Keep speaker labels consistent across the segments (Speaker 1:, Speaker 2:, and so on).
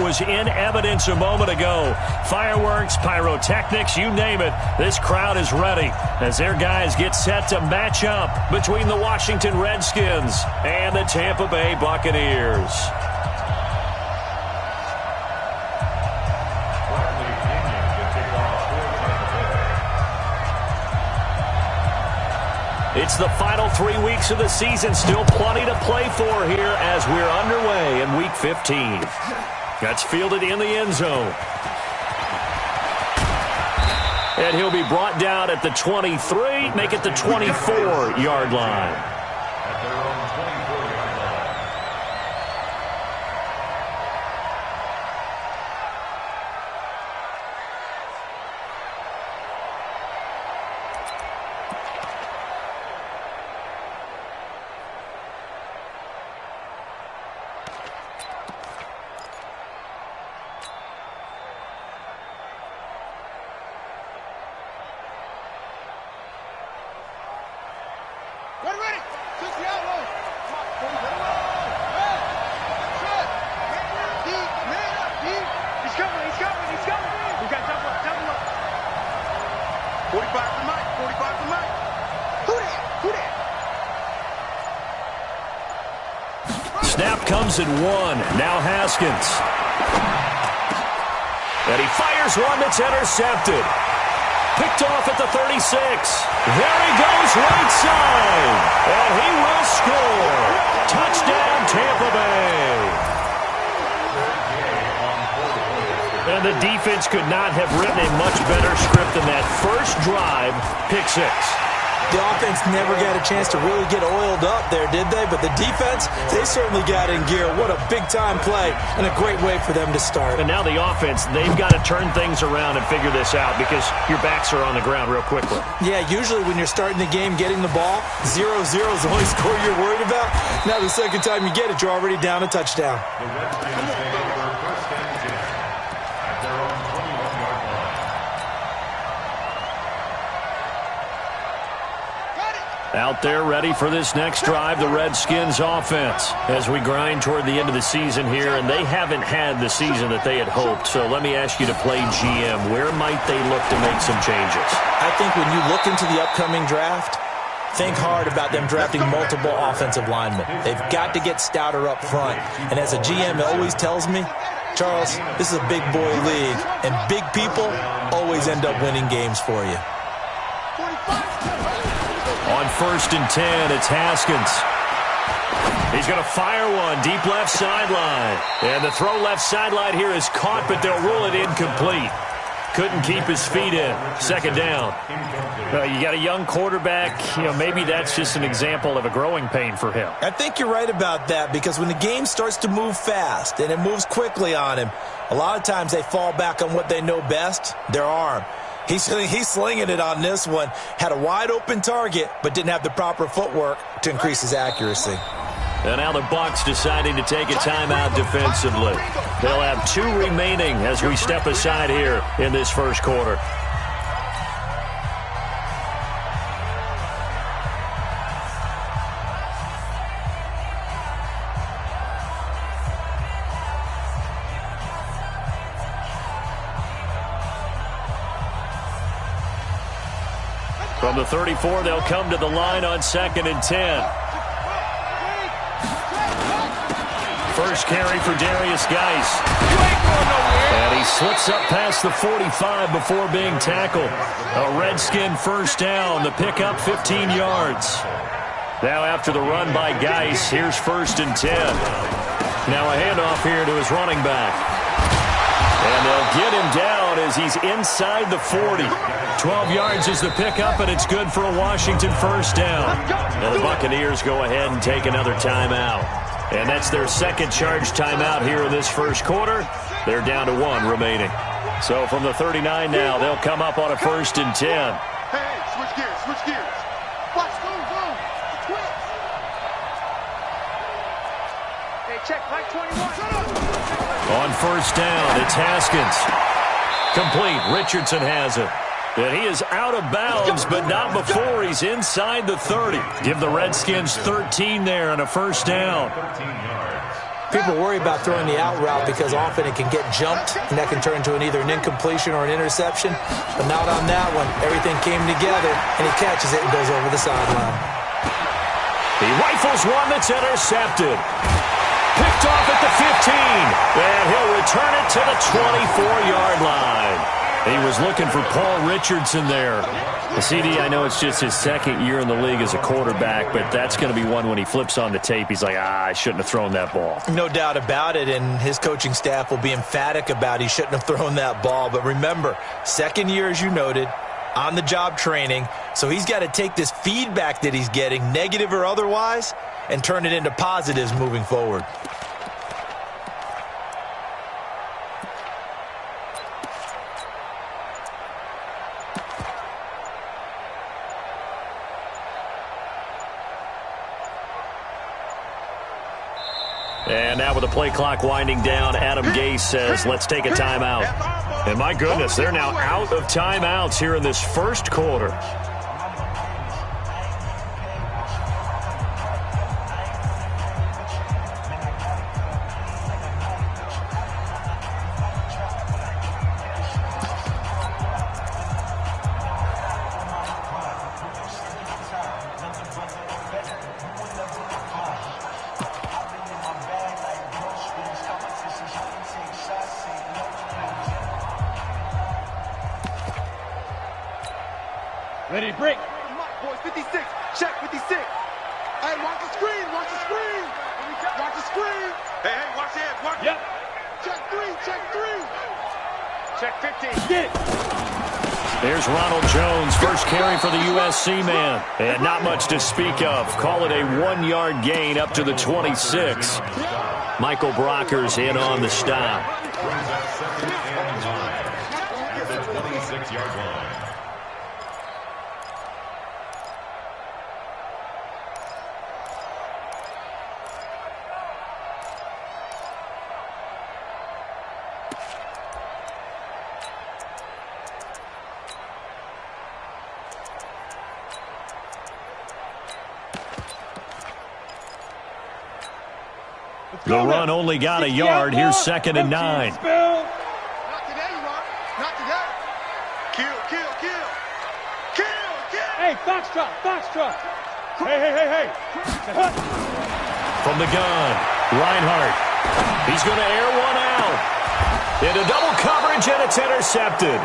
Speaker 1: was in evidence a moment ago. Fireworks, pyrotechnics, you name it. This crowd is ready as their guys get set to match up between the Washington Redskins and the Tampa Bay Buccaneers. It's the final 3 weeks of the season. Still plenty to play for here as we're underway in Week 15. That's fielded in the end zone. And he'll be brought down at the 23, make it the 24-yard line. Snap comes in one. Now Haskins. And he fires one that's intercepted. Picked off at the 36. There he goes right side. And he will score. Touchdown, Tampa Bay. And the defense could not have written a much better script than that first drive, pick six.
Speaker 2: The offense never got a chance to really get oiled up there, did they? But the defense, they certainly got in gear. What a big-time play and a great way for them to start.
Speaker 1: And now the offense, they've got to turn things around and figure this out because your backs are on the ground real quickly.
Speaker 2: Yeah, usually when you're starting the game getting the ball, 0-0 is the only score you're worried about. Now the second time you get it, you're already down a touchdown.
Speaker 1: Out there ready for this next drive, the Redskins offense as we grind toward the end of the season here, and they haven't had the season that they had hoped. So let me ask you to play GM. Where might they look to make some changes?
Speaker 2: I think when you look into the upcoming draft, think hard about them drafting multiple offensive linemen. They've got to get stouter up front. And as a GM always tells me, Charles, this is a big boy league, and big people always end up winning games for you.
Speaker 1: On 1st and 10, it's Haskins. He's going to fire one deep left sideline. And the throw left sideline here is caught, but they'll rule it incomplete. Couldn't keep his feet in. Second down. You got a young quarterback. Maybe that's just an example of a growing pain for him.
Speaker 2: I think you're right about that because when the game starts to move fast and it moves quickly on him, a lot of times they fall back on what they know best, their arm. He's slinging it on this one. Had a wide-open target, but didn't have the proper footwork to increase his accuracy.
Speaker 1: And now the Bucs deciding to take a timeout defensively. They'll have 2 remaining as we step aside here in this first quarter. From the 34, they'll come to the line on 2nd and 10. First carry for Darius Geis. And he slips up past the 45 before being tackled. A Redskin first down. The pickup 15 yards. Now after the run by Geis, here's 1st and 10. Now a handoff here to his running back. And they'll get him down as he's inside the 40. 12 yards is the pickup, and it's good for a Washington first down. And the Buccaneers go ahead and take another timeout. And that's their second charge timeout here in this first quarter. They're down to 1 remaining. So from the 39 now, they'll come up on a 1st and 10.
Speaker 3: Hey, switch gears, switch gears. Watch, go. Quick. Hey, check, like 21.
Speaker 1: On 1st down, it's Haskins. Complete. Richardson has it. And he is out of bounds, but not before he's inside the 30. Give the Redskins 13 there on a 1st down.
Speaker 2: People worry about throwing the out route because often it can get jumped, and that can turn into either an incompletion or an interception. But not on that one. Everything came together, and he catches it and goes over the sideline.
Speaker 1: He rifles one that's intercepted. Picked off at the 15, and he'll return it to the 24-yard line. He was looking for Paul Richardson there. The CD, I know it's just his second year in the league as a quarterback, but that's going to be one when he flips on the tape. He's like, I shouldn't have thrown that ball.
Speaker 2: No doubt about it, and his coaching staff will be emphatic about he shouldn't have thrown that ball. But remember, second year, as you noted, on-the-job training, so he's got to take this feedback that he's getting, negative or otherwise, and turn it into positives moving forward.
Speaker 1: And now with the play clock winding down, Adam Gase says, let's take a timeout. And my goodness, they're now out of timeouts here in this first quarter.
Speaker 3: Ready, break. Boys, 56. Check, 56. Hey, watch the screen. Watch the screen. Watch the screen. Hey, watch the head. Watch. Yep. Check 3. Check 3. Check 15. Get it.
Speaker 1: There's Ronald Jones, first carry for the USC man. And not much to speak of. Call it a 1-yard gain up to the 26. Michael Brocker's in on the stop.
Speaker 4: At the 26-yard line.
Speaker 1: The run only got a yard. Here's 2nd and 9.
Speaker 3: Not today, Rock. Not today. Kill.
Speaker 5: Hey, Foxtrot. Hey.
Speaker 1: From the gun, Reinhardt. He's going to air one out. Into double coverage, and it's intercepted.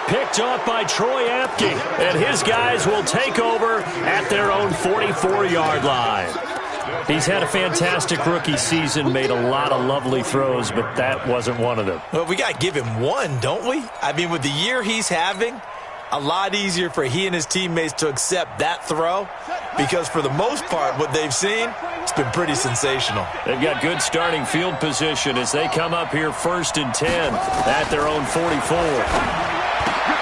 Speaker 1: Picked off by Troy Apke, and his guys will take over at their own 44-yard line. He's had a fantastic rookie season, made a lot of lovely throws, but that wasn't one of them.
Speaker 2: Well, we got to give him one, don't we? I mean, with the year he's having, a lot easier for he and his teammates to accept that throw because for the most part, what they've seen, it's been pretty sensational.
Speaker 1: They've got good starting field position as they come up here 1st and 10 at their own 44.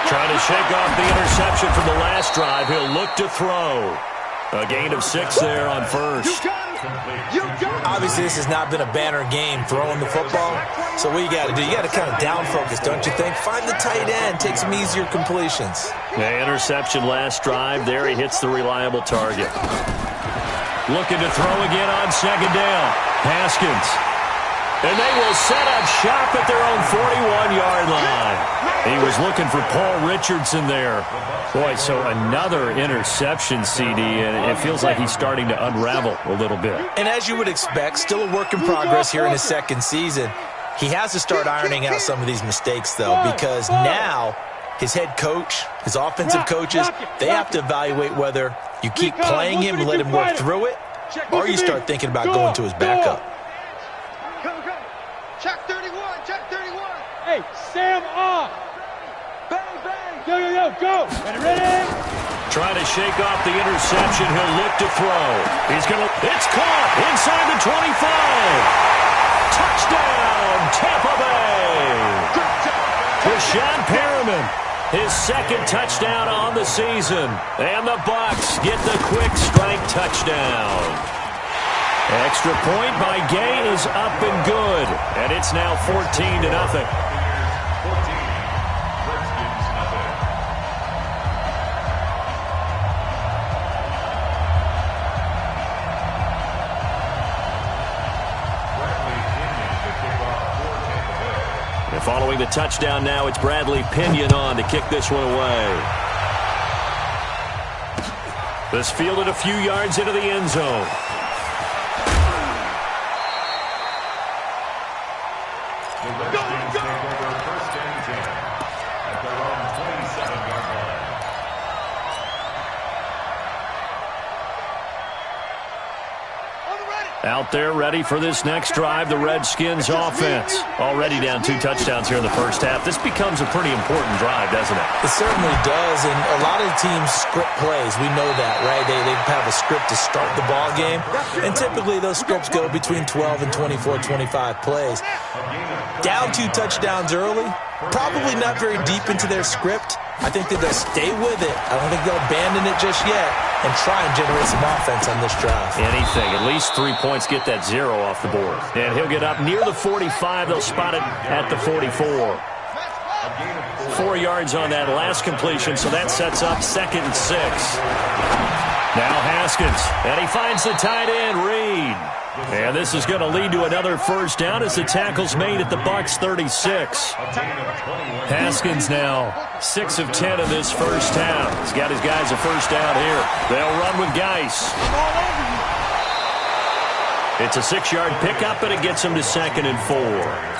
Speaker 1: Trying to shake off the interception from the last drive. He'll look to throw. A gain of 6 there on first.
Speaker 2: Obviously, this has not been a banner game throwing the football. So what you got to do, you got to kind of down focus, don't you think? Find the tight end, take some easier completions.
Speaker 1: The interception last drive. There he hits the reliable target. Looking to throw again on 2nd down. Haskins. And they will set up shop at their own 41-yard line. He was looking for Paul Richardson there. Boy, so another interception, CD, and it feels like he's starting to unravel a little bit.
Speaker 2: And as you would expect, still a work in progress here in his second season. He has to start ironing out some of these mistakes, though, because now his head coach, his offensive coaches, they have to evaluate whether you keep playing him and let him work through it, or you start thinking about going to his backup.
Speaker 3: Check 31.
Speaker 5: Hey, Sam off.
Speaker 3: Bang.
Speaker 5: Go. Ready?
Speaker 1: Trying to shake off the interception. He'll look to throw. It's caught inside the 25. Touchdown, Tampa Bay. Rashawn Perriman, his 2nd touchdown on the season. And the Bucs get the quick strike touchdown. Extra point by Gay is up and good. And it's now 14-0. And following the touchdown now, it's Bradley Pinion on to kick this one away. This fielded a few yards into the end zone. Out there ready for this next drive, the Redskins offense. Already down 2 touchdowns here in the first half. This becomes a pretty important drive, doesn't it?
Speaker 2: It certainly does, and a lot of teams script plays. We know that, right? They have a script to start the ball game, and typically those scripts go between 12 and 24, 25 plays. Down 2 touchdowns early, probably not very deep into their script. I think that they'll stay with it. I don't think they'll abandon it just yet and try and generate some offense on this drive.
Speaker 1: Anything. At least 3 points, get that 0 off the board. And he'll get up near the 45. They'll spot it at the 44. 4 yards on that last completion, so that sets up 2nd and 6. Now Haskins, and he finds the tight end, Reed. And this is going to lead to another first down as the tackle's made at the Bucs 36. Haskins now 6 of 10 in this first half. He's got his guys a first down here. They'll run with Geis. It's a 6-yard pickup, and it gets him to 2nd and 4.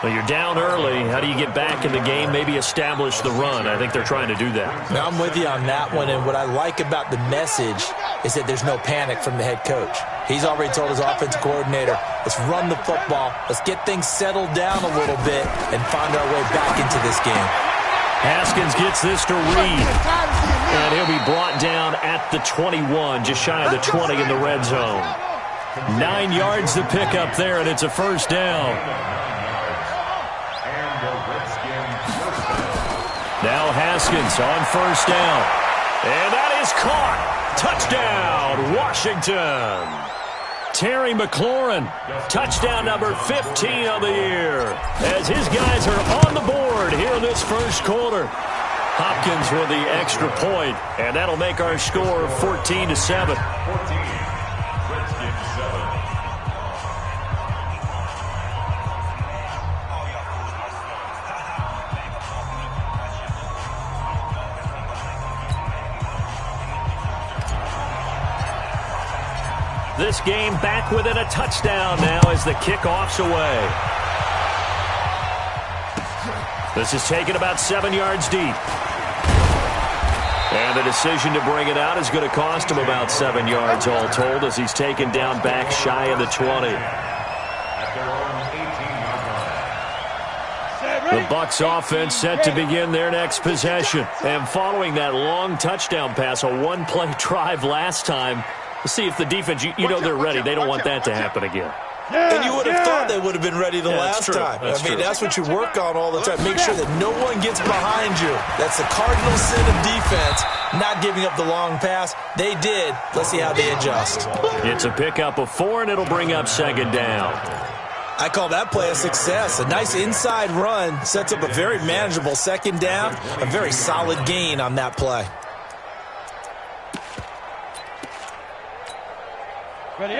Speaker 1: Well, you're down early. How do you get back in the game, maybe establish the run? I think they're trying to do that.
Speaker 2: Now, I'm with you on that one, and what I like about the message is that there's no panic from the head coach. He's already told his offensive coordinator, let's run the football, let's get things settled down a little bit and find our way back into this game.
Speaker 1: Haskins gets this to Reed, and he'll be brought down at the 21, just shy of the 20 in the red zone. 9 yards to pick up there, and it's a first down. Now Haskins on first down. And that is caught. Touchdown, Washington. Terry McLaurin, touchdown number 15 of the year. As his guys are on the board here in this first quarter. Hopkins with the extra point, and that'll make our score 14-7. This game back within a touchdown now as the kickoff's away. This is taken about 7 yards deep. And the decision to bring it out is going to cost him about 7 yards all told as he's taken down back shy of the 20. The Bucs offense set to begin their next possession. And following that long touchdown pass, a one-play drive last time, let's see if the defense, you know they're ready. They don't want that to happen again.
Speaker 2: And you would have thought they would have been ready the last time.
Speaker 1: I mean,
Speaker 2: that's what you work on all the time. Make sure that no one gets behind you. That's the cardinal sin of defense, not giving up the long pass. They did. Let's see how they adjust.
Speaker 1: It's a pickup of 4, and it'll bring up 2nd down.
Speaker 2: I call that play a success. A nice inside run sets up a very manageable 2nd down. A very solid gain on that play.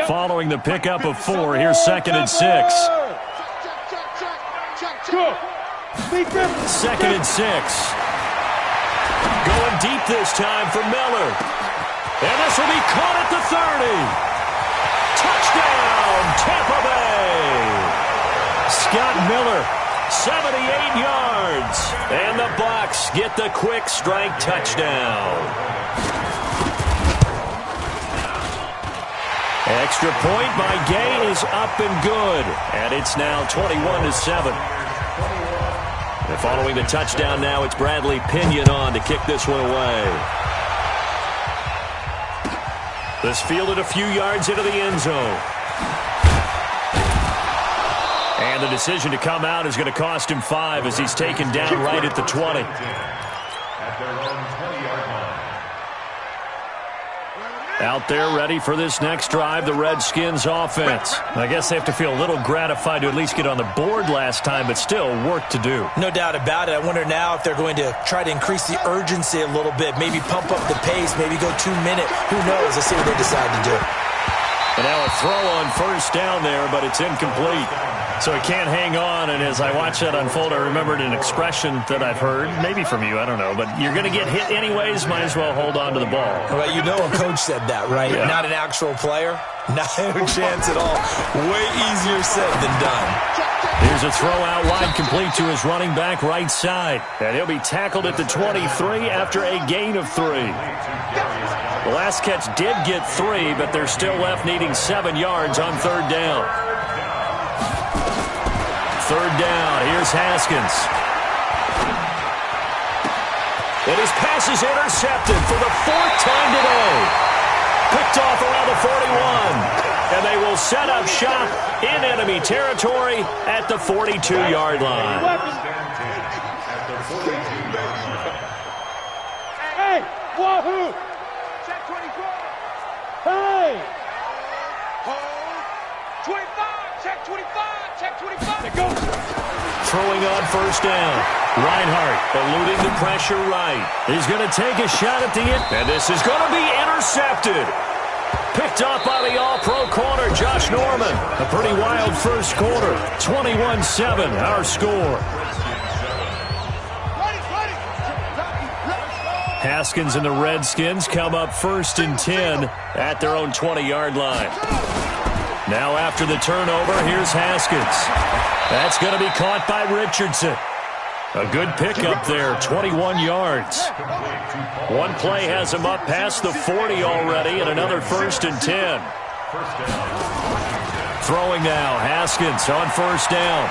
Speaker 1: Following the pickup of 4, here's 2nd and 6. 2nd and 6. Going deep this time for Miller. And this will be caught at the 30. Touchdown, Tampa Bay. Scott Miller, 78 yards. And the Bucs get the quick strike touchdown. Extra point by Gay is up and good. And it's now 21-7. And following the touchdown now, it's Bradley Pinion on to kick this one away. This fielded a few yards into the end zone. And the decision to come out is going to cost him 5 as he's taken down right at the 20. Out there ready for this next drive, the Redskins offense. I guess they have to feel a little gratified to at least get on the board last time, but still work to do.
Speaker 2: No doubt about it. I wonder now if they're going to try to increase the urgency a little bit, maybe pump up the pace, maybe go 2 minute. Who knows? Let's see what they decide to do.
Speaker 1: And now a throw on first down there, but it's incomplete. So he can't hang on, and as I watch that unfold, I remembered an expression that I've heard, maybe from you, I don't know, but you're going to get hit anyways, might as well hold on to the ball.
Speaker 2: Well, you know a coach said that, right?
Speaker 1: Yeah.
Speaker 2: Not an actual player. Not a chance at all. Way easier said than done.
Speaker 1: Here's a throw out wide, complete to his running back right side. And he'll be tackled at the 23 after a gain of 3. The last catch did get 3, but they're still left needing 7 yards on 3rd down. 3rd down, here's Haskins. And his pass is intercepted for the 4th time today. Picked off around the 41. And they will set up shop in enemy territory at the 42-yard line.
Speaker 5: Hey, wahoo!
Speaker 3: Check 24.
Speaker 5: Hey!
Speaker 3: Hold. 25. Check 25. Check 25.
Speaker 5: Let go.
Speaker 1: Throwing on 1st down. Reinhardt eluding the pressure right. He's going to take a shot at the end. And this is going to be intercepted. Picked up by the all-pro corner, Josh Norman. A pretty wild first quarter. 21-7, our score. Haskins and the Redskins come up 1st and 10 at their own 20-yard line. Now after the turnover, here's Haskins. That's going to be caught by Richardson. A good pickup there, 21 yards. One play has him up past the 40 already, and another 1st and 10. Throwing now, Haskins on 1st down.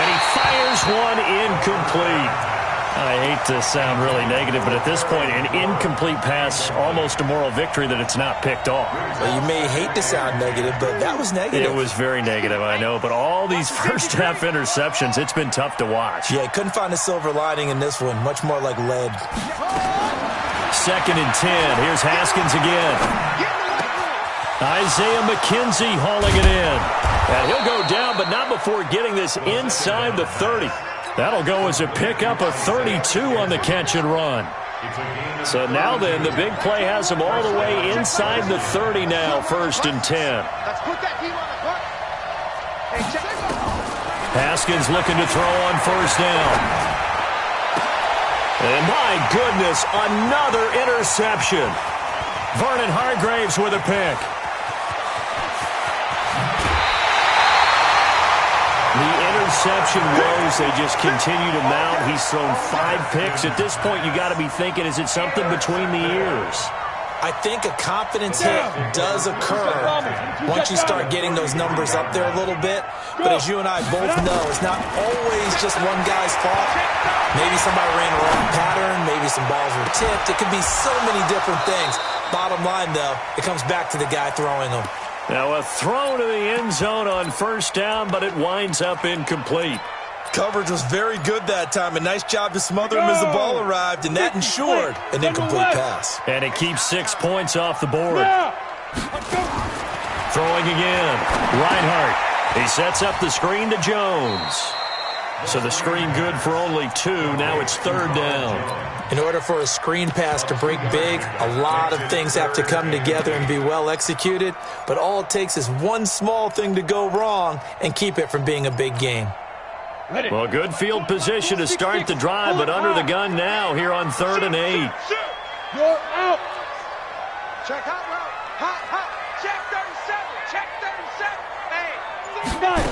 Speaker 1: And he fires one incomplete. I hate to sound really negative, but at this point, an incomplete pass, almost a moral victory that it's not picked off.
Speaker 2: Well, you may hate to sound negative, but that was negative.
Speaker 1: It was very negative, I know, but all these first-half interceptions, it's been tough to watch.
Speaker 2: Yeah, couldn't find a silver lining in this one. Much more like lead.
Speaker 1: 2nd and 10. Here's Haskins again. Isaiah McKenzie hauling it in. And he'll go down, but not before getting this inside the 30. That'll go as a pickup of 32 on the catch and run. So now then, the big play has him all the way inside the 30 now, 1st and 10. Haskins looking to throw on 1st down. And my goodness, another interception. Vernon Hargraves with a pick. The interception woes, they just continue to mount. He's thrown 5 picks. At this point, you got to be thinking, is it something between the ears?
Speaker 2: I think a confidence hit does occur once you start getting those numbers up there a little bit. But as you and I both know, it's not always just one guy's fault. Maybe somebody ran a wrong pattern. Maybe some balls were tipped. It could be so many different things. Bottom line, though, it comes back to the guy throwing them.
Speaker 1: Now a throw to the end zone on 1st down, but it winds up incomplete.
Speaker 2: Coverage was very good that time. A nice job to smother him as the ball arrived, and that ensured an incomplete pass.
Speaker 1: And it keeps 6 points off the board. Throwing again. Reinhardt. He sets up the screen to Jones. So the screen good for only 2. Now it's 3rd down.
Speaker 2: In order for a screen pass to break big, a lot of things have to come together and be well executed. But all it takes is one small thing to go wrong and keep it from being a big game.
Speaker 1: Well, good field position to start the drive, but under the gun now here on 3rd and 8.
Speaker 5: You're out.
Speaker 3: Check hot route. Hot. Check 37. Check 37. Hey.
Speaker 5: Nice.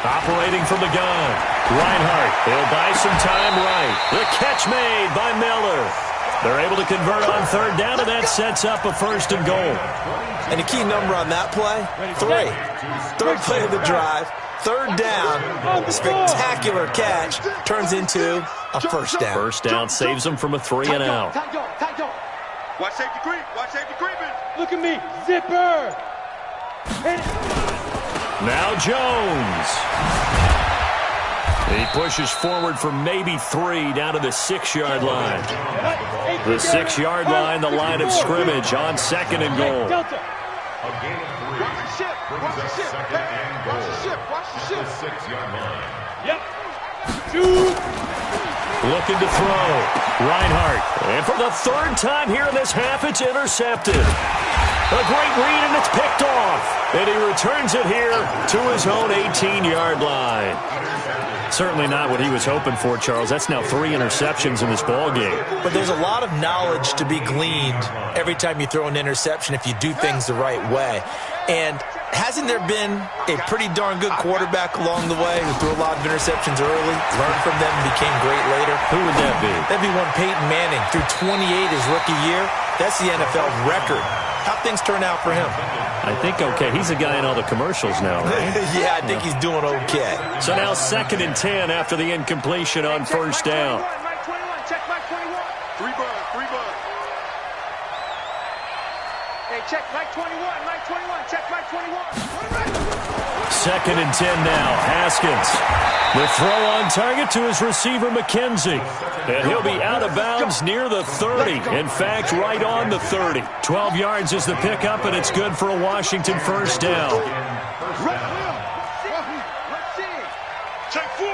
Speaker 1: Operating from the gun. Reinhardt, he'll buy some time right. The catch made by Miller. They're able to convert on 3rd down, and that sets up a 1st and goal.
Speaker 2: And a key number on that play, 3. 3rd play of the drive, 3rd down, spectacular catch, turns into a 1st down.
Speaker 1: 1st down saves them from a 3 and out.
Speaker 3: Watch safety creep. Watch safety creeping.
Speaker 5: Look at me. Zipper.
Speaker 1: Now Jones. He pushes forward for maybe 3 down to the 6-yard line. The 6-yard line, the line of scrimmage on 2nd and goal.
Speaker 3: Watch the ship. Watch the ship. Watch the ship. Watch the ship.
Speaker 4: 6-yard line.
Speaker 5: Yep. Shoot.
Speaker 1: Looking to throw. Reinhardt. And for the 3rd time here in this half, it's intercepted. A great read, and it's picked off. And he returns it here to his own 18-yard line. Certainly not what he was hoping for, Charles. That's now 3 interceptions in this ball game.
Speaker 2: But there's a lot of knowledge to be gleaned every time you throw an interception if you do things the right way. And hasn't there been a pretty darn good quarterback along the way who threw a lot of interceptions early, learned from them, and became great later?
Speaker 1: Who would that be?
Speaker 2: That'd be one Peyton Manning. Threw 28 his rookie year. That's the NFL record. How'd things turn out for him?
Speaker 1: I think okay. He's a guy in all the commercials now, right?
Speaker 2: Yeah, I think he's doing okay.
Speaker 1: So now 2nd and 10 after the incompletion on first down.
Speaker 3: Mike 21, check Mike 21. 3 bugs. Hey, check Mike 21, check Mike 21.
Speaker 1: 2nd and 10 now. Haskins. The throw on target to his receiver, McKenzie. And he'll be out of bounds near the 30. In fact, right on the 30. 12 yards is the pickup, and it's good for a Washington first down.
Speaker 3: Let's see. Check 4.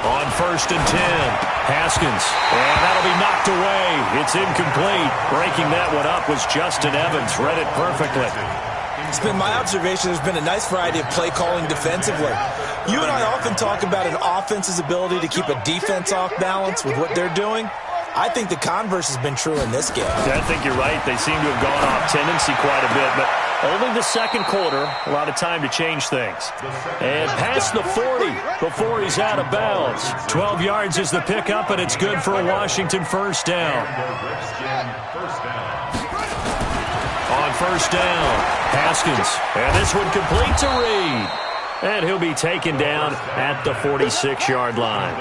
Speaker 1: On 1st and 10, Haskins. And that'll be knocked away. It's incomplete. Breaking that one up was Justin Evans. Read it perfectly.
Speaker 2: It's been my observation there's been a nice variety of play calling defensively. You and I often talk about an offense's ability to keep a defense off balance with what they're doing. I think the converse has been true in this game.
Speaker 1: I think you're right. They seem to have gone off tendency quite a bit, but only the second quarter, a lot of time to change things. And past the 40 before he's out of bounds. 12 yards is the pickup, and it's good for a Washington first down. On first down, Haskins. And this one complete to Reed. And he'll be taken down at the 46-yard line.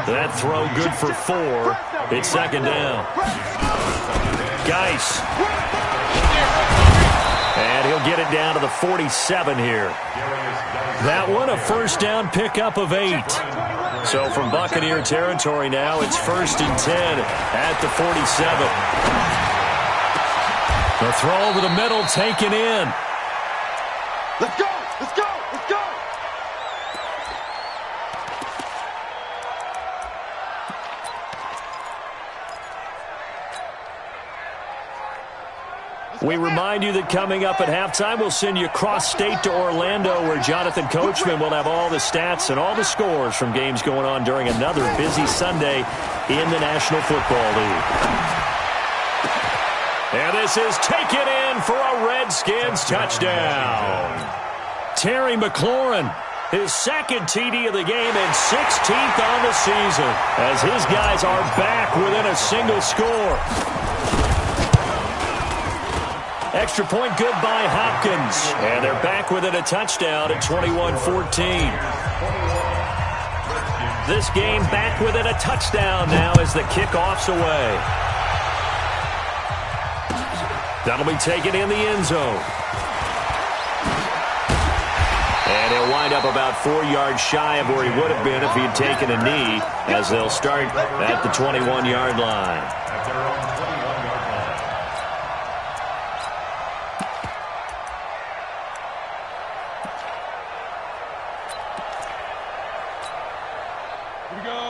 Speaker 1: That throw good for 4. It's 2nd down. Geis. And he'll get it down to the 47 here. That one a first down pickup of 8. So from Buccaneer territory now, it's 1st and 10 at the 47. The throw over the middle taken in.
Speaker 3: Let's go.
Speaker 1: We remind you that coming up at halftime, we'll send you cross-state to Orlando, where Jonathan Coachman will have all the stats and all the scores from games going on during another busy Sunday in the National Football League. And this is taken in for a Redskins touchdown. Terry McLaurin, his 2nd TD of the game and 16th on the season, as his guys are back within a single score. Extra point good by Hopkins. And they're back within a touchdown at 21-14. This game back within a touchdown now as the kickoff's away. That'll be taken in the end zone. And he'll wind up about 4 yards shy of where he would have been if he had taken a knee, as they'll start at the 21-yard line.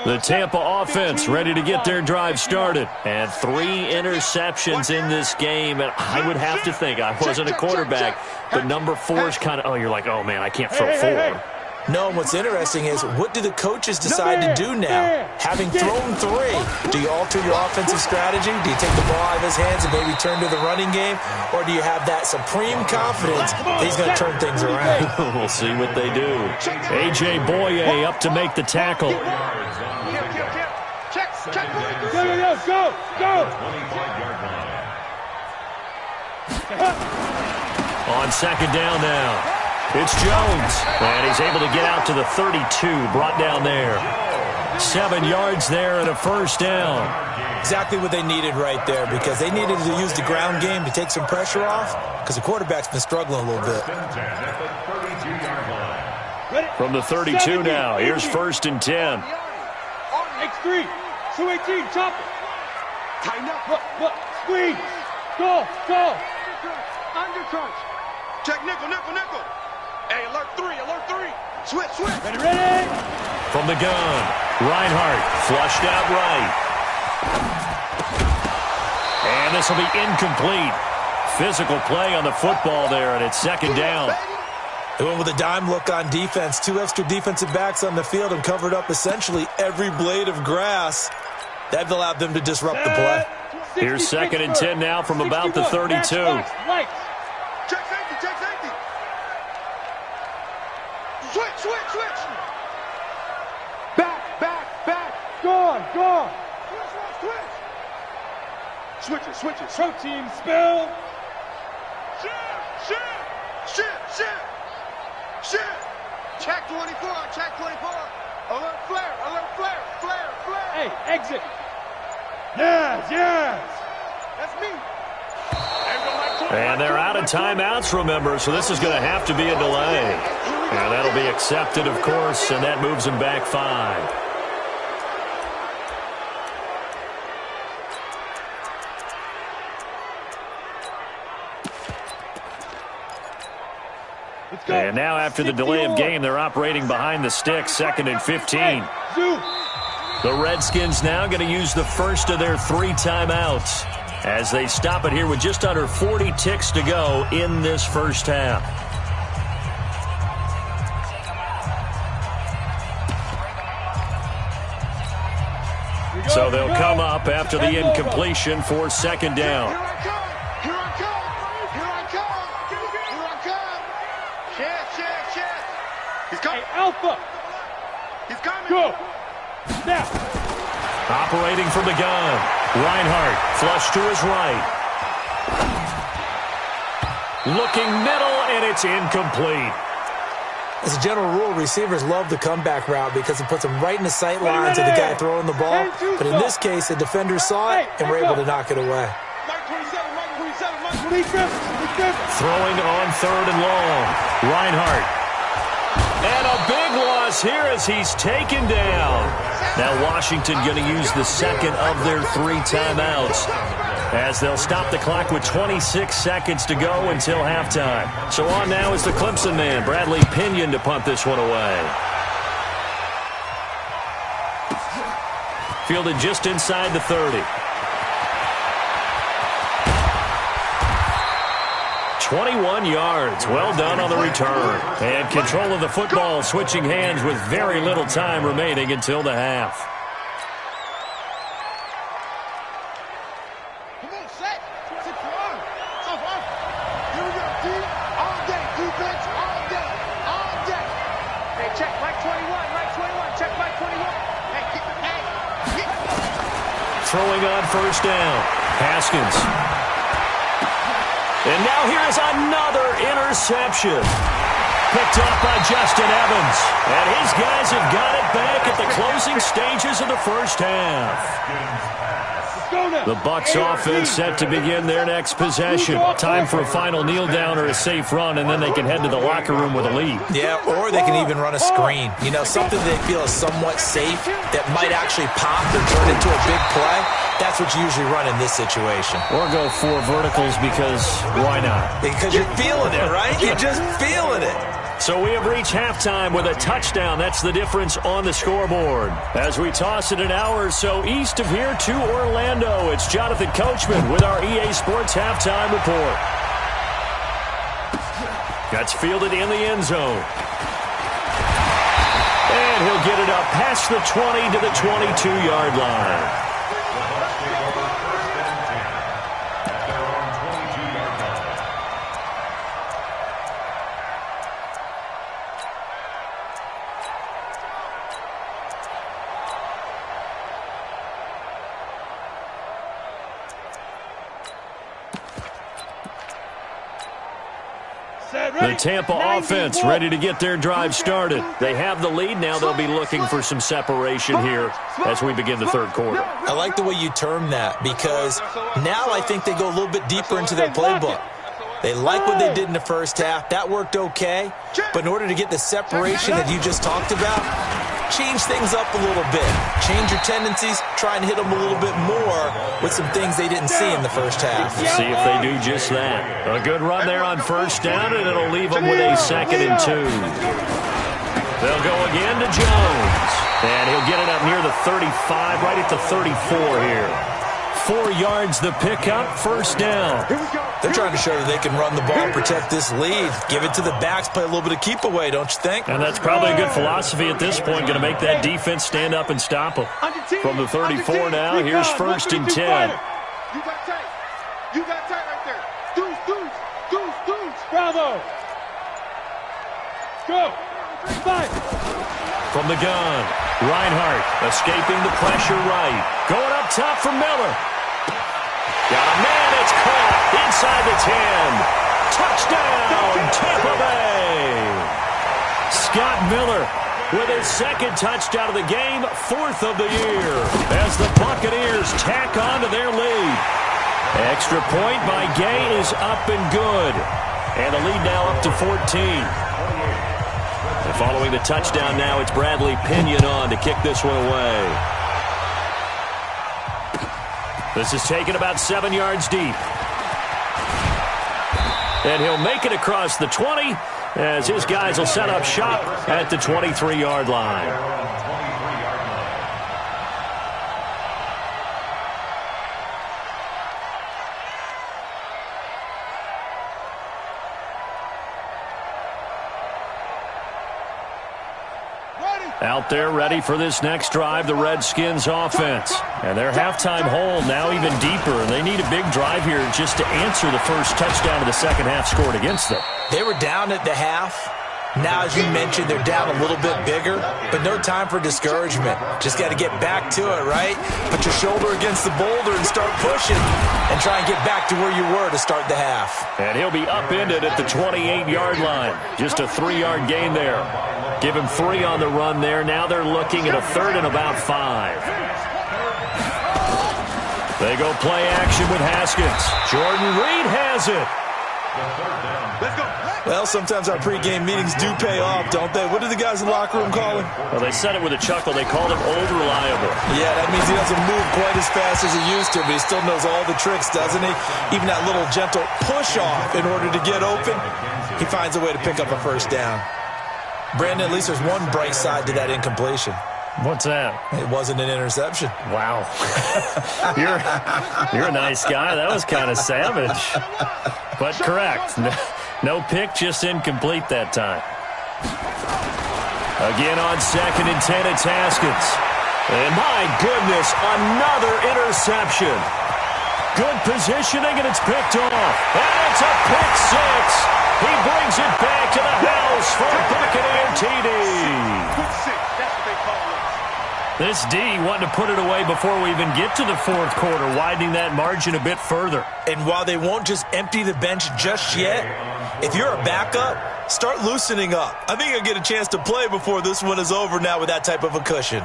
Speaker 1: The Tampa offense ready to get their drive started. And 3 interceptions in this game. And I would have to think, I wasn't a quarterback, but number 4 is kind of, you're like, oh, man, I can't throw 4.
Speaker 2: No, and what's interesting is, what do the coaches decide to do now? Having thrown 3, do you alter your offensive strategy? Do you take the ball out of his hands and maybe turn to the running game? Or do you have that supreme confidence that he's going to turn things around?
Speaker 1: We'll see what they do. A.J. Boye up to make the tackle.
Speaker 5: Go!
Speaker 1: On 2nd down now. It's Jones, and he's able to get out to the 32, brought down there. 7 yards there and a first down.
Speaker 2: Exactly what they needed right there, because they needed to use the ground game to take some pressure off, because the quarterback's been struggling a little bit.
Speaker 1: From the 32 now, here's 1st and 10.
Speaker 5: X3, 218, chop it.
Speaker 3: Tighten up.
Speaker 5: Look, squeeze. Go.
Speaker 3: Under crunch. Check nickel. Hey, alert 3. Switch.
Speaker 5: Ready?
Speaker 1: From the gun, Reinhardt flushed out right. And And this will be incomplete. Physical play on the football there, and it's second down.
Speaker 2: They went with a dime look on defense. 2 extra defensive backs on the field and covered up essentially every blade of grass. That allowed them to disrupt the play.
Speaker 1: Here's second and 10 now from about the 32.
Speaker 3: Check safety, check safety. Switch. Back.
Speaker 5: Gone.
Speaker 3: Switch it.
Speaker 5: Protein spill.
Speaker 3: Shit. Check 24. Alert flare.
Speaker 5: Hey, exit. Yes.
Speaker 3: That's me.
Speaker 1: And they're out of timeouts, remember, so this is going to have to be a delay. And that'll be accepted, of course, and that moves them back 5. And now after the delay of game, they're operating behind the sticks, second and 15. The Redskins now going to use the first of their 3 timeouts as they stop it here with just under 40 ticks to go in this first half. So they'll come up after the incompletion for second down.
Speaker 3: Here I come. Shit. He's coming.
Speaker 5: Hey, Alpha.
Speaker 3: He's coming.
Speaker 5: Go. Now.
Speaker 1: Operating from the gun. Reinhardt, flush to his right. Looking middle, and it's incomplete.
Speaker 2: As a general rule, receivers love the comeback route because it puts them right in the sight lines of the guy throwing the ball. But in this case, the defender saw it and were able to knock it away.
Speaker 1: Throwing on third and long. Reinhardt. And a big loss here as he's taken down. Now Washington going to use the second of their 3 timeouts as they'll stop the clock with 26 seconds to go until halftime. So on now is the Clemson man, Bradley Pinion, to punt this one away. Fielded just inside the 30. 21 yards. Well done on the return. And control of the football switching hands with very little time remaining until the half.
Speaker 3: Come on, set. Set your arm. Here we go, D. All day. Defense all day. Hey, check Mike 21. Check Mike 21. Hey.
Speaker 1: Throwing on first down. Haskins. And now here is another interception. Picked up by Justin Evans. And his guys have got it back at the closing stages of the first half. The Bucs offense set to begin their next possession. Time for a final kneel down or a safe run, and then they can head to the locker room with a lead.
Speaker 2: Yeah, or they can even run a screen. You know, something they feel is somewhat safe that might actually pop and turn into a big play. That's what you usually run in this situation.
Speaker 1: Or go 4 verticals because why not?
Speaker 2: Because you're feeling it, right? You're just feeling it.
Speaker 1: So we have reached halftime with a touchdown. That's the difference on the scoreboard. As we toss it an hour or so east of here to Orlando, it's Jonathan Coachman with our EA Sports Halftime Report. That's fielded in the end zone. And he'll get it up past the 20 to the 22-yard line. The Tampa offense ready to get their drive started. They have the lead. Now they'll be looking for some separation here as we begin the third quarter.
Speaker 2: I like the way you term that because now I think they go a little bit deeper into their playbook. They like what they did in the first half. That worked okay. But in order to get the separation that you just talked about, change things up a little bit. Change your tendencies. Try and hit them a little bit more with some things they didn't see in the first half.
Speaker 1: See if they do just that. A good run there on first down, and it'll leave them with a 2nd and 2. They'll go again to Jones. And he'll get it up near the 35, right at the 34 here. 4 yards the pickup, first down.
Speaker 2: They're trying to show that they can run the ball, protect this lead. Give it to the backs, play a little bit of keep away, don't you think?
Speaker 1: And that's probably a good philosophy at this point, going to make that defense stand up and stop them. From the 34 now, here's first and 10.
Speaker 3: You got tight. You got tight right there. Deuce.
Speaker 5: Bravo. Go. Fight.
Speaker 1: From the gun, Reinhardt escaping the pressure right. Going up top for Miller. Got a man, it's caught inside the 10. Touchdown, Tampa Bay. Scott Miller with his second touchdown of the game, 4th of the year, as the Buccaneers tack on to their lead. Extra point by Gay is up and good. And the lead now up to 14. And following the touchdown now, it's Bradley Pinion on to kick this one away. This is taken about 7 yards deep. And he'll make it across the 20 as his guys will set up shop at the 23-yard line. Out there ready for this next drive, the Redskins offense. And their halftime hole now even deeper, and they need a big drive here just to answer the first touchdown of the second half scored against them.
Speaker 2: They were down at the half. Now, as you mentioned, they're down a little bit bigger, but no time for discouragement. Just got to get back to it, right? Put your shoulder against the boulder and start pushing and try and get back to where you were to start the half.
Speaker 1: And he'll be upended at the 28-yard line. Just a 3-yard gain there. Give him 3 on the run there. Now they're looking at a 3rd and about 5. They go play action with Haskins. Jordan Reed has it.
Speaker 3: Let's go.
Speaker 2: Well, sometimes our pregame meetings do pay off, don't they? What do the guys in the locker room call him?
Speaker 1: Well, they said it with a chuckle. They called him old reliable.
Speaker 2: Yeah, that means he doesn't move quite as fast as he used to, but he still knows all the tricks, doesn't he? Even that little gentle push-off in order to get open, he finds a way to pick up a first down. Brandon, at least there's one bright side to that incompletion.
Speaker 1: What's that?
Speaker 2: It wasn't an interception.
Speaker 1: Wow. You're a nice guy. That was kind of savage. But correct. No pick, just incomplete that time. Again on 2nd and 10, it's Haskins. And my goodness, another interception. Good positioning, and it's picked off. And it's a pick 6. He brings it back to the house for a Buccaneer TD. This D wanting to put it away before we even get to the 4th quarter, widening that margin a bit further.
Speaker 2: And while they won't just empty the bench just yet, if you're a backup, start loosening up. I think you'll get a chance to play before this one is over now with that type of a cushion.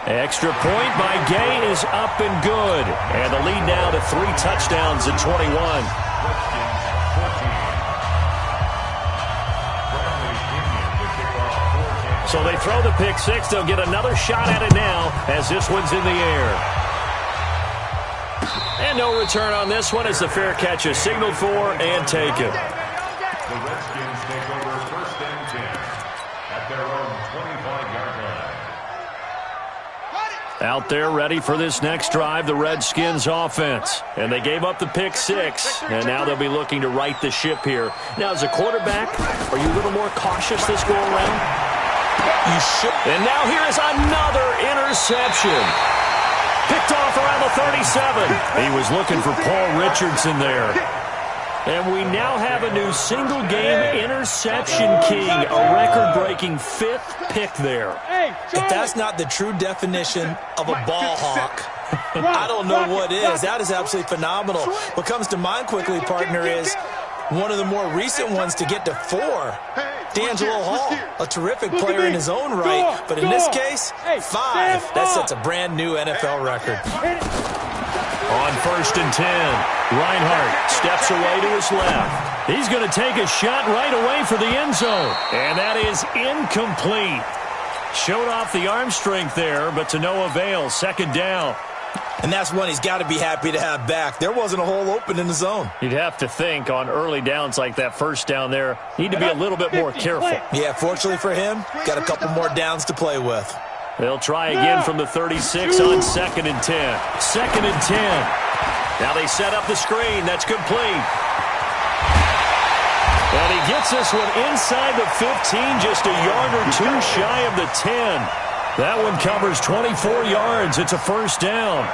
Speaker 1: Extra point by Gay is up and good. And the lead now to 3 touchdowns at 21. So they throw the pick 6. They'll get another shot at it now as this one's in the air. And no return on this one as the fair catch is signaled for and taken.
Speaker 4: The Redskins take over 1st and 10 at their own 25-yard line.
Speaker 1: Out there ready for this next drive, the Redskins offense. And they gave up the pick 6, and now they'll be looking to right the ship here. Now, as a quarterback, are you a little more cautious this go-around?
Speaker 2: You should.
Speaker 1: And now here is another interception. Picked off around the 37. He was looking for Paul Richardson there. And we now have a new single-game interception king, a record-breaking 5th pick there.
Speaker 2: If that's not the true definition of a ball hawk, I don't know what is. That is absolutely phenomenal. What comes to mind quickly, partner, is one of the more recent ones to get to 4. D'Angelo Hall, a terrific player in his own right, but in this case, 5. That sets a brand-new NFL record.
Speaker 1: On 1st and 10, Reinhardt steps away to his left. He's going to take a shot right away for the end zone. And that is incomplete. Showed off the arm strength there, but to no avail. 2nd down.
Speaker 2: And that's one he's got to be happy to have back. There wasn't a hole open in the zone.
Speaker 1: You'd have to think on early downs like that 1st down there, need to be a little bit more careful.
Speaker 2: Yeah, fortunately for him, got a couple more downs to play with.
Speaker 1: They'll try again from the 36 on 2nd and 10. 2nd and 10. Now they set up the screen. That's complete. And he gets this one inside the 15, just a yard or two shy of the 10. That one covers 24 yards. It's a first down.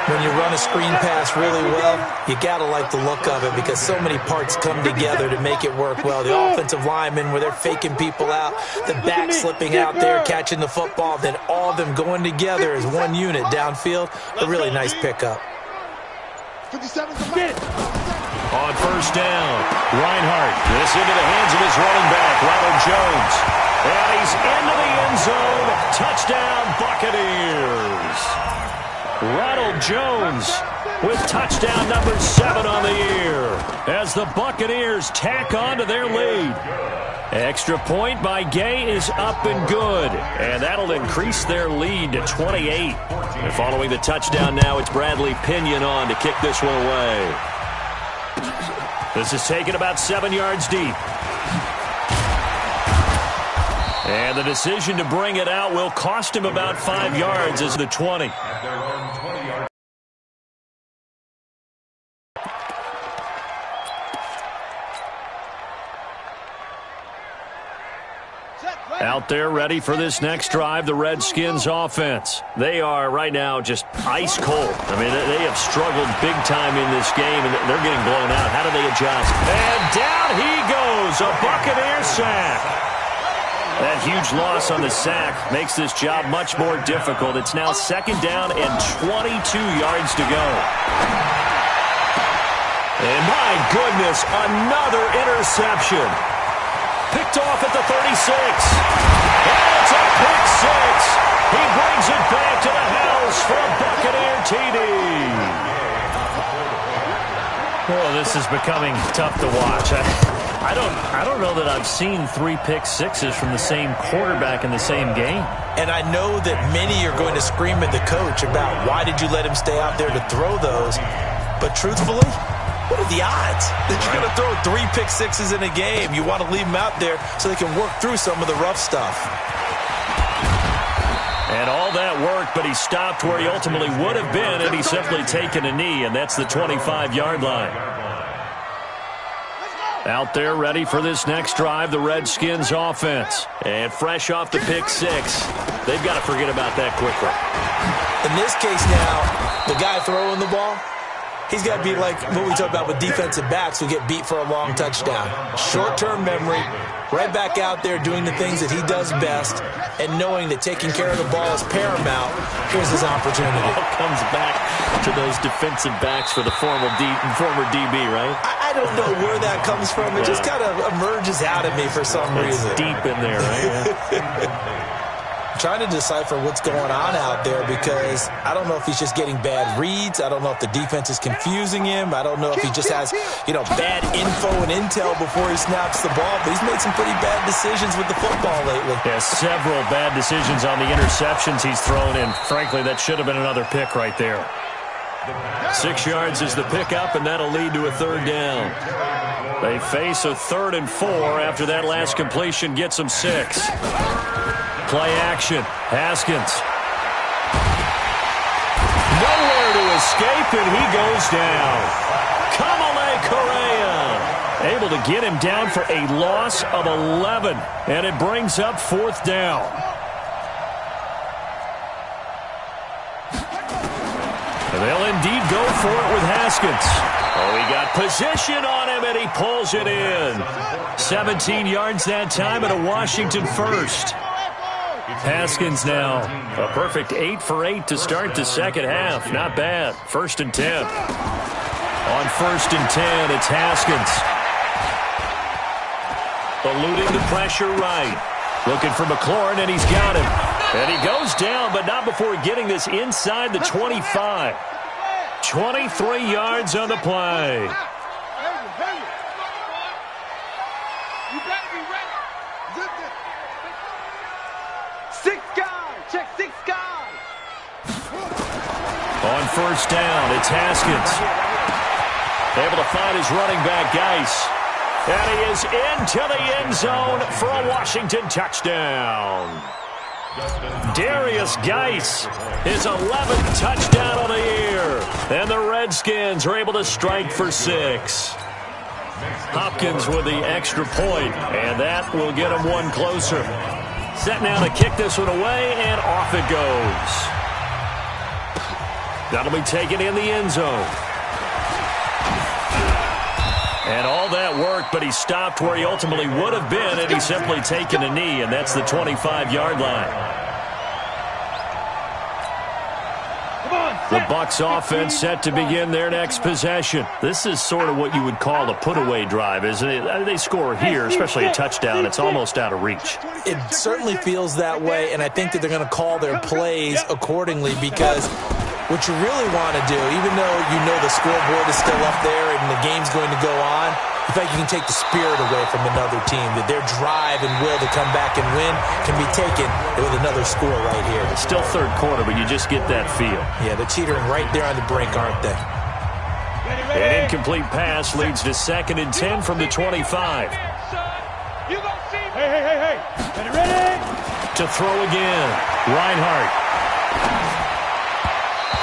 Speaker 2: When you run a screen pass really well, you got to like the look of it because so many parts come together to make it work well. The offensive linemen, where they're faking people out, the back slipping out there, catching the football, then all of them going together as one unit downfield. A really nice pickup.
Speaker 1: On first down, Reinhardt. This into the hands of his running back, Ronald Jones. And he's into the end zone. Touchdown, Buccaneers. Ronald Jones with touchdown number 7 on the year as the Buccaneers tack on to their lead. Extra point by Gay is up and good, and that'll increase their lead to 28. And following the touchdown now, it's Bradley Pinion on to kick this one away. This is taken about 7 yards deep. And the decision to bring it out will cost him about 5 yards as the 20. Out there ready for this next drive, the Redskins offense. They are right now just ice cold. I mean, they have struggled big time in this game, and they're getting blown out. How do they adjust? And down he goes, a Buccaneer sack. That huge loss on the sack makes this job much more difficult. It's now 2nd down and 22 yards to go. And my goodness, another interception. Picked off at the 36. And it's a pick 6. He brings it back to the house for a Buccaneer TD. Well, this is becoming tough to watch. I don't know that I've seen 3 pick 6s from the same quarterback in the same game.
Speaker 2: And I know that many are going to scream at the coach about why did you let him stay out there to throw those. But truthfully, what are the odds that you're going to throw 3 pick 6s in a game? You want to leave them out there so they can work through some of the rough stuff.
Speaker 1: And all that worked, but he stopped where he ultimately would have been, and he's simply taken a knee, and that's the 25-yard line. Out there ready for this next drive, the Redskins offense. And fresh off the pick 6, they've got to forget about that quickly.
Speaker 2: In this case now, the guy throwing the ball, he's got to be like what we talk about with defensive backs who get beat for a long touchdown. Short-term memory, right back out there doing the things that he does best, and knowing that taking care of the ball is paramount. Here's his opportunity.
Speaker 1: It all comes back to those defensive backs for the former DB, right?
Speaker 2: I don't know where that comes from. It just kind of emerges out of me for some reason.
Speaker 1: It's deep in there, right?
Speaker 2: Trying to decipher what's going on out there because I don't know if he's just getting bad reads. I don't know if the defense is confusing him. I don't know if he just has, bad info and intel before he snaps the ball. But he's made some pretty bad decisions with the football lately.
Speaker 1: Yeah, several bad decisions on the interceptions he's thrown in. Frankly, that should have been another pick right there. 6 yards is the pickup, and that'll lead to a 3rd down. They face a 3rd and 4 after that last completion gets them 6. Play action. Haskins. Nowhere to escape, and he goes down. Kamale Correa able to get him down for a loss of 11, and it brings up 4th down. And they'll indeed go for it with Haskins. Oh, he got position on him, and he pulls it in. 17 yards that time, and a Washington first. Haskins now a perfect 8 for 8 to start the second half. Not bad. 1st and 10. On 1st and 10, it's Haskins. Eluding the pressure right. Looking for McLaurin, and he's got him. And he goes down, but not before getting this inside the 25. 23 yards on the play. On 1st down, it's Haskins. Able to find his running back, Geis. And he is into the end zone for a Washington touchdown. Darius Geis, his 11th touchdown of the year. And the Redskins are able to strike for 6. Hopkins with the extra point, and that will get him one closer. Set now to kick this one away, and off it goes. That'll be taken in the end zone. And all that work, but he stopped where he ultimately would have been had he simply taken a knee, and that's the 25-yard line. The Bucs offense set to begin their next possession. This is sort of what you would call a put-away drive, isn't it? They score here, especially a touchdown. It's almost out of reach.
Speaker 2: It certainly feels that way, and I think that they're going to call their plays accordingly, because what you really want to do, even though you know the scoreboard is still up there and the game's going to go on, in fact, you can take the spirit away from another team, that their drive and will to come back and win can be taken with another score right here.
Speaker 1: It's still third quarter, but you just get that feel.
Speaker 2: Yeah, they're teetering right there on the brink, aren't they?
Speaker 1: An incomplete pass leads to 2nd and 10 from the 25.
Speaker 5: Hey. Ready?
Speaker 1: To throw again. Reinhardt.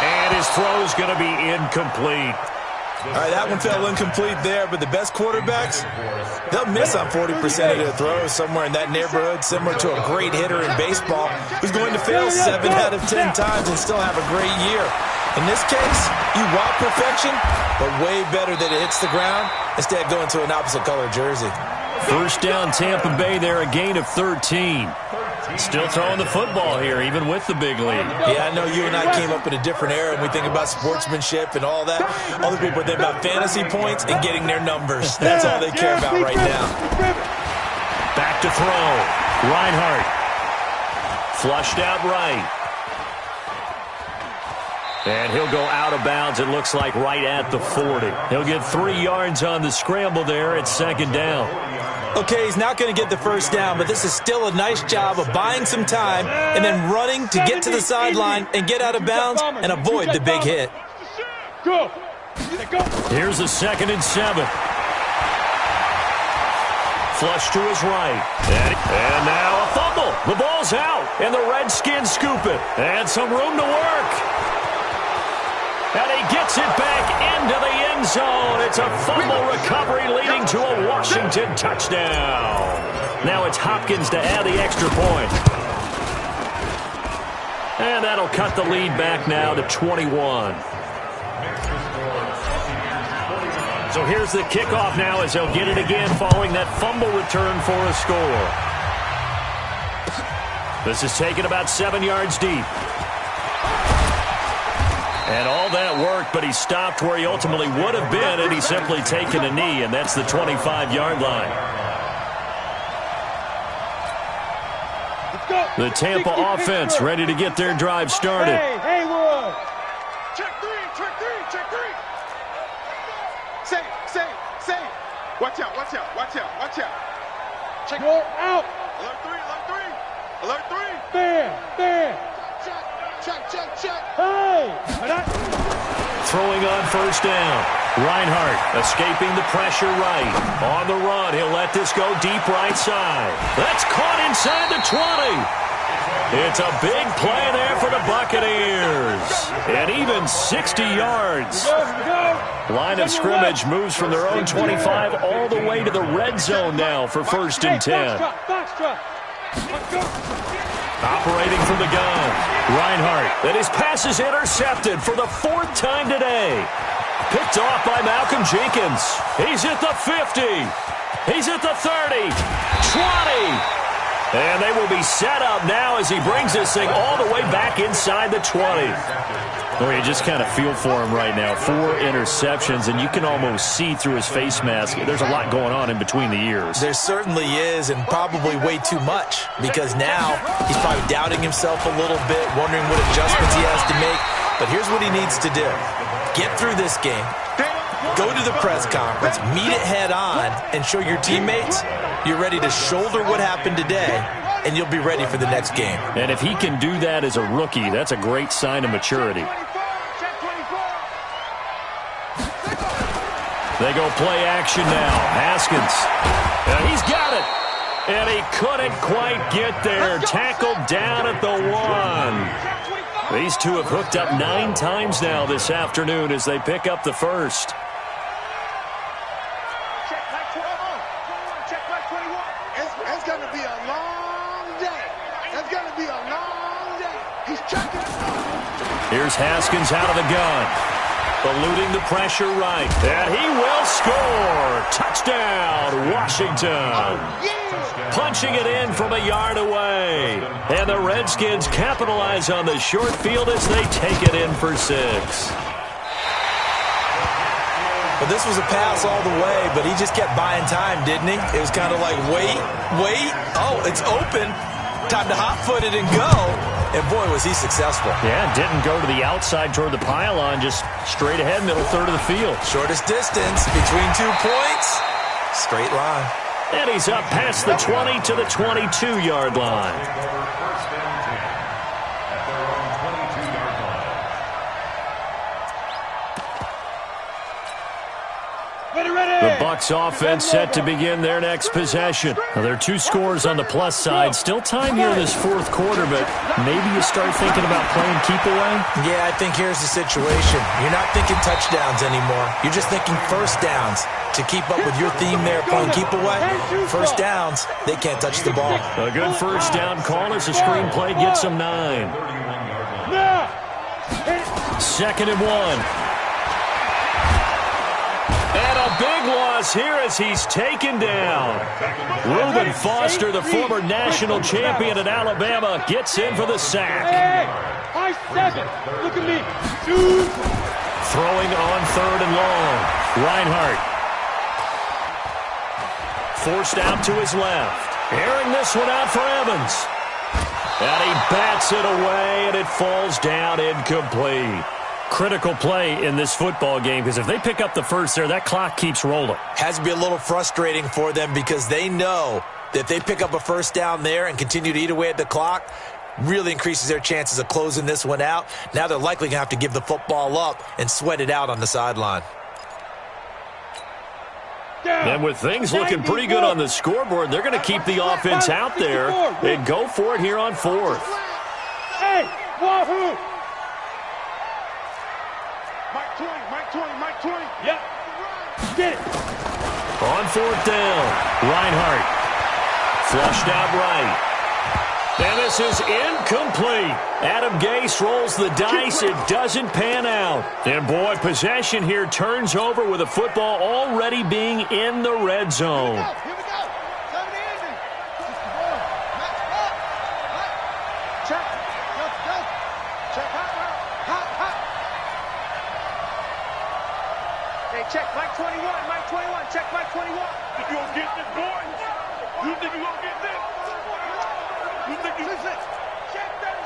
Speaker 1: And his throw's going to be incomplete.
Speaker 2: All right, that one fell incomplete there, but the best quarterbacks, they'll miss on 40% of their throws, somewhere in that neighborhood, similar to a great hitter in baseball who's going to fail 7 out of 10 times and still have a great year. In this case, you want perfection, but way better that it hits the ground instead of going to an opposite color jersey.
Speaker 1: First down, Tampa Bay there, a gain of 13. Still throwing the football here, even with the big lead.
Speaker 2: Yeah, I know you and I came up in a different era, and we think about sportsmanship and all that. Other people think about fantasy points and getting their numbers. That's all they care about right now.
Speaker 1: Back to throw. Reinhardt. Flushed out right. And he'll go out of bounds, it looks like, right at the 40. He'll get 3 yards on the scramble there at 2nd down.
Speaker 2: Okay, he's not going to get the first down, but this is still a nice job of buying some time and then running to get to the sideline and get out of bounds and avoid the big hit.
Speaker 5: Go.
Speaker 1: Here's a 2nd and 7. Flush to his right. And now a fumble. The ball's out, and the Redskins scoop it. And some room to work. And he gets it back into the end zone. It's a fumble recovery leading to a Washington touchdown. Now it's Hopkins to add the extra point. And that'll cut the lead back now to 21. So here's the kickoff now as they'll get it again following that fumble return for a score. This is taken about 7 yards deep. And all that work, but he stopped where he ultimately would have been had he simply taken a knee, and that's the 25-yard line. The Tampa offense ready to get their drive started.
Speaker 5: Hey, Haywood.
Speaker 3: Check three. Say. Watch out. Check.
Speaker 5: You're out.
Speaker 3: Alert three.
Speaker 5: There.
Speaker 3: Check.
Speaker 5: Hey.
Speaker 1: Throwing on first down. Reinhardt escaping the pressure right. On the run, he'll let this go deep right side. That's caught inside the 20. It's a big play there for the Buccaneers. And even 60 yards. Line of scrimmage moves from their own 25 all the way to the red zone now for 1st and 10. Operating from the gun. Reinhardt. And his pass is intercepted for the 4th time today. Picked off by Malcolm Jenkins. He's at the 50. He's at the 30. 20. And they will be set up now as he brings this thing all the way back inside the 20. Well, you just kind of feel for him right now. 4 interceptions, and you can almost see through his face mask. There's a lot going on in between the ears.
Speaker 2: There certainly is, and probably way too much, because now he's probably doubting himself a little bit, wondering what adjustments he has to make. But here's what he needs to do. Get through this game. Go to the press conference, meet it head on, and show your teammates you're ready to shoulder what happened today, and you'll be ready for the next game.
Speaker 1: And if he can do that as a rookie, that's a great sign of maturity. They go play action now. Haskins. And he's got it. And he couldn't quite get there. Tackled down at the 1. These two have hooked up 9 times now this afternoon as they pick up the first.
Speaker 3: It's going to be a long day. It's going to be a long day. He's checking.
Speaker 1: Here's Haskins out of the gun. Eluding the pressure right. And he will score. Touchdown, Washington. Punching it in from a yard away. And the Redskins capitalize on the short field as they take it in for 6.
Speaker 2: But this was a pass all the way, but he just kept buying time, didn't he? It was kind of like, wait. Oh, it's open. Time to hot-foot it and go. And, boy, was he successful.
Speaker 1: Yeah, didn't go to the outside toward the pylon, just straight ahead, middle third of the field.
Speaker 2: Shortest distance between 2 points. Straight line.
Speaker 1: And he's up past the 20 to the 22-yard line. The Bucs offense set to begin their next possession. Now, there are 2 scores on the plus side. Still time here in this fourth quarter, but maybe you start thinking about playing keep away?
Speaker 2: Yeah, I think here's the situation. You're not thinking touchdowns anymore. You're just thinking first downs. To keep up with your theme there, playing keep away, first downs, they can't touch the ball.
Speaker 1: A good first down call as the screenplay gets them 9. 2nd and 1. And a big loss here as he's taken down. Reuben Foster, the former national champion at Alabama, gets in for the sack.
Speaker 5: Hey, high 7. Look at me. 2.
Speaker 1: Throwing on 3rd and long. Reinhardt. Forced out to his left. Airing this one out for Evans. And he bats it away, and it falls down incomplete. Critical play in this football game, because if they pick up the first there, that clock keeps rolling.
Speaker 2: Has to be a little frustrating for them because they know that if they pick up a first down there and continue to eat away at the clock, really increases their chances of closing this one out. Now they're likely going to have to give the football up and sweat it out on the sideline.
Speaker 1: And with things looking pretty good on the scoreboard, they're going to keep the offense out there and go for it here on 4th.
Speaker 5: Hey, wahoo!
Speaker 3: Mike 20.
Speaker 5: Yep. Get it.
Speaker 1: On 4th down, Reinhardt. Flushed out right. And this is incomplete. Adam Gase rolls the dice. It doesn't pan out. And, boy, possession here turns over with the football already being in the red zone.
Speaker 3: Here we go. Time to end it. Check. Go. Check. Hot. Hey, check. Mike 21. Check Mike 21.
Speaker 5: Think you gonna get this, boy? You think you gonna get this? You think you...
Speaker 3: Listen. Check 37.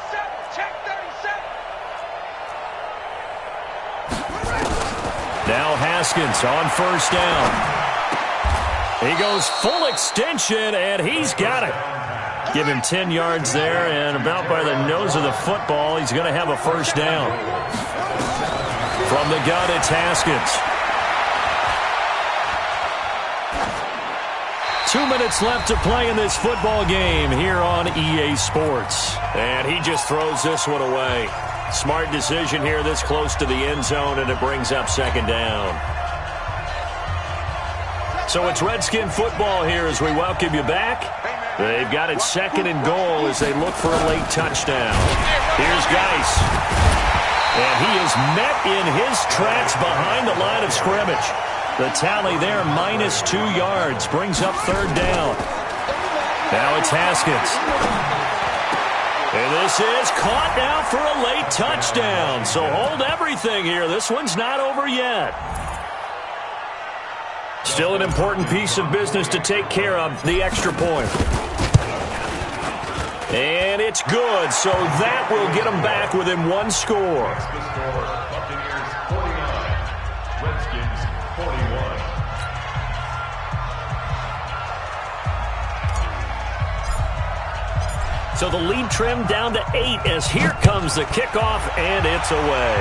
Speaker 1: Now Haskins on 1st down. He goes full extension, and he's got it. Give him 10 yards there, and about by the nose of the football, he's going to have a first down. From the gun, it's Haskins. 2 minutes left to play in this football game here on EA Sports. And he just throws this one away. Smart decision here this close to the end zone, and it brings up 2nd down. So it's Redskin football here as we welcome you back. They've got it 2nd and goal as they look for a late touchdown. Here's Geis. And he is met in his tracks behind the line of scrimmage. The tally there, -2 yards, brings up 3rd down. Now it's Haskins. And this is caught now for a late touchdown. So hold everything here. This one's not over yet. Still an important piece of business to take care of, the extra point. And it's good, so that will get them back within 1 score.
Speaker 4: The score, Buccaneers 49, Redskins 41.
Speaker 1: So the lead trimmed down to 8 as here comes the kickoff, and it's away.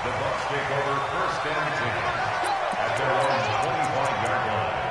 Speaker 4: The Bucs take over 1st and 10 at their own 25-yard line.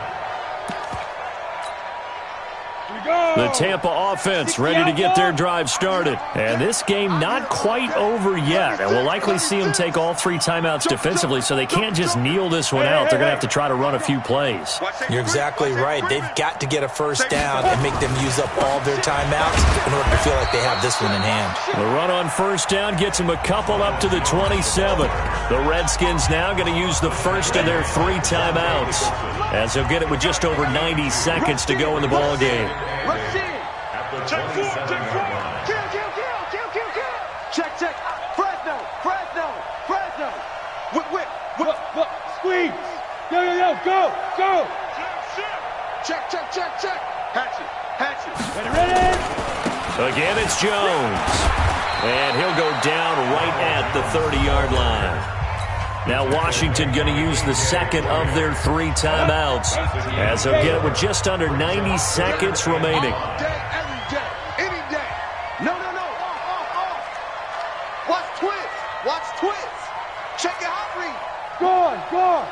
Speaker 1: The Tampa offense ready to get their drive started. And this game not quite over yet. And we'll likely see them take all 3 timeouts defensively, so they can't just kneel this one out. They're going to have to try to run a few plays.
Speaker 2: You're exactly right. They've got to get a first down and make them use up all their timeouts in order to feel like they have this one in hand.
Speaker 1: The run on first down gets them a couple up to the 27. The Redskins now going to use the first of their 3 timeouts, as they'll get it with just over 90 seconds to go in the ball game.
Speaker 3: Check 4, check 4. Kill. Check. Fresno. Whip.
Speaker 5: Squeeze. Yo, go.
Speaker 3: Check. Hatchet.
Speaker 5: Ready?
Speaker 1: Again, it's Jones. And he'll go down right at the 30-yard line. Now Washington going to use the second of their 3 timeouts, as they'll get it with just under 90 seconds remaining.
Speaker 3: All day, every day, any day. No. Watch twist. Check your hot read.
Speaker 5: Go on.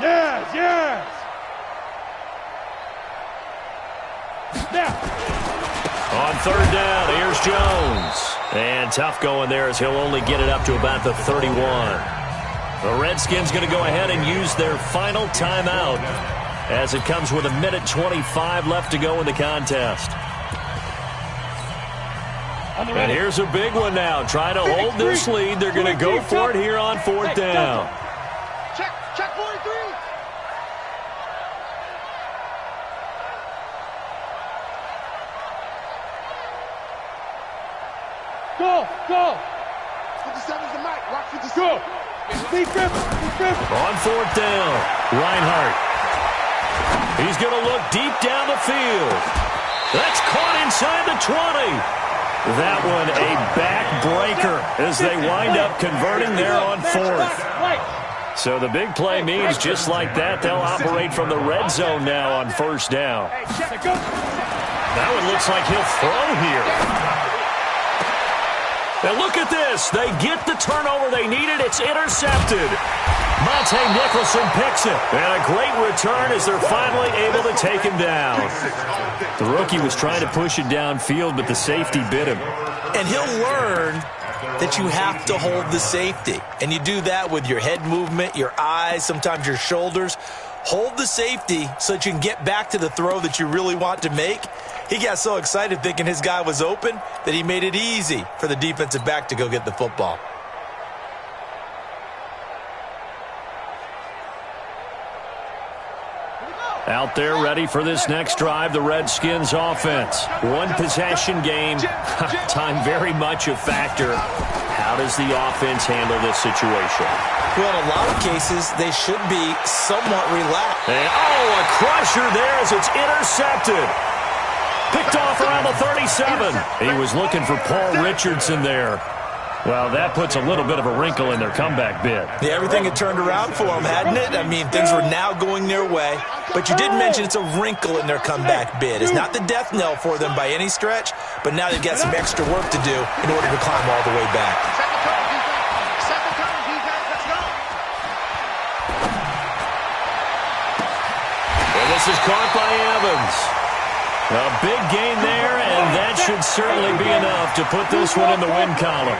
Speaker 5: Yes. Now.
Speaker 1: On third down, here's Jones. And tough going there, as he'll only get it up to about the 31. The Redskins going to go ahead and use their final timeout, as it comes with 1:25 left to go in the contest. And here's a big one now. Trying to hold this lead. They're going to go for it here on 4th down.
Speaker 3: Check 43.
Speaker 5: Go.
Speaker 3: 57's the mic. Watch 56.
Speaker 5: Go. Speed Griffin.
Speaker 1: On 4th down, Reinhardt. He's going to look deep down the field. That's caught inside the 20. That one a backbreaker as they wind up converting there on 4th. So the big play means just like that, they'll operate from the red zone now on 1st down. That one looks like he'll throw here. Now look at this. They get the turnover they needed. It's intercepted. Monte Nicholson picks it. And a great return as they're finally able to take him down. The rookie was trying to push it downfield, but the safety bit him.
Speaker 2: And he'll learn that you have to hold the safety. And you do that with your head movement, your eyes, sometimes your shoulders. Hold the safety so that you can get back to the throw that you really want to make. He got so excited thinking his guy was open that he made it easy for the defensive back to go get the football.
Speaker 1: Out there ready for this next drive, the Redskins offense. 1 possession game. Time very much a factor. How does the offense handle this situation?
Speaker 2: Well, in a lot of cases, they should be somewhat relaxed.
Speaker 1: And, a crusher there as it's intercepted. Picked off around the 37. He was looking for Paul Richardson there. Well, that puts a little bit of a wrinkle in their comeback bid.
Speaker 2: Yeah, everything had turned around for them, hadn't it? I mean, things were now going their way. But you did mention it's a wrinkle in their comeback bid. It's not the death knell for them by any stretch, but now they've got some extra work to do in order to climb all the way back.
Speaker 1: And this is caught by Evans. A big gain there, and that should certainly be enough to put this one in the win column.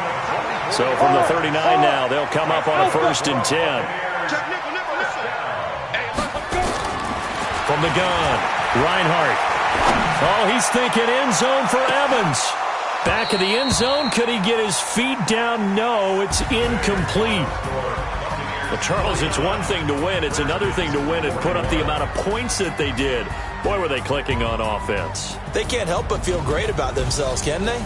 Speaker 1: So from the 39 now, they'll come up on a 1st and 10. From the gun, Reinhardt. Oh, he's thinking end zone for Evans. Back of the end zone, could he get his feet down? No, it's incomplete. Well, Charles, it's one thing to win. It's another thing to win and put up the amount of points that they did. Boy, were they clicking on offense.
Speaker 2: They can't help but feel great about themselves, can they?